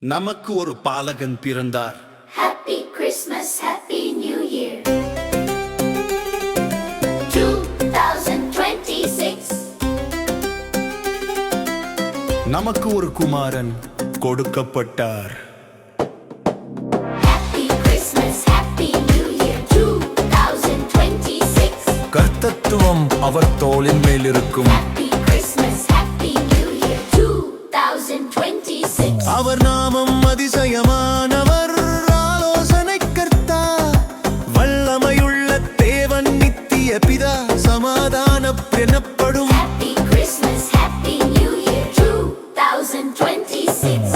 நமக்கு ஒரு பாலகன் பிறந்தார். Happy Christmas, Happy New Year. 2026. நமக்கு ஒரு குமாரன் கொடுக்கப்பட்டார். Happy Christmas, Happy New Year. 2026. கர்த்தத்துவம் அவர் தோளின் மேல் இருக்கும். Happy Christmas, Happy New Year. 2026. அவர் நாமம் அதிசயமானவர், ஆலோசனை கர்த்தா, வல்லமையுள்ள தேவன், நித்திய பிதா, சமாதான எனப்படும். Happy Christmas, Happy New Year. 2026.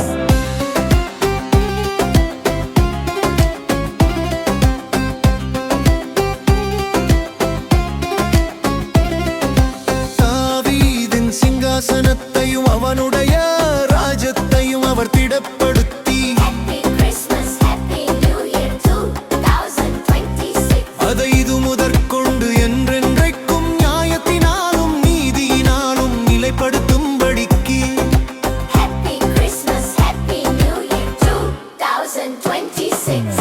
தாவீதின் சிங்காசனத்தையும் அவனுடைய ராஜ்யத்தையும் அவர் திடப்படுத்தி, Happy Christmas, Happy New Year. 2026. அதை இது முதற்கொண்டு என்றென்றைக்கும் நியாயத்தினாலும் நீதியினாலும் நிலைப்படுத்தும்படிக்கு. Happy Christmas, Happy New Year. 2026.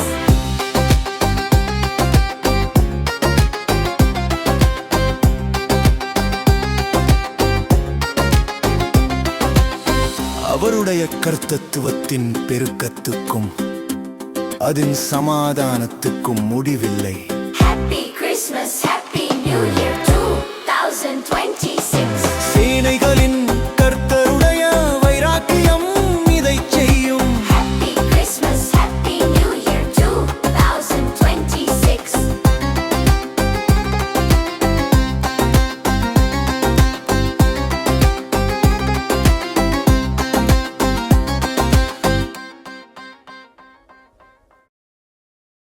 அவருடைய கர்த்தத்துவத்தின் பெருக்கத்துக்கும் அதன் சமாதானத்துக்கும் முடிவில்லை. Happy Christmas, Happy New Year.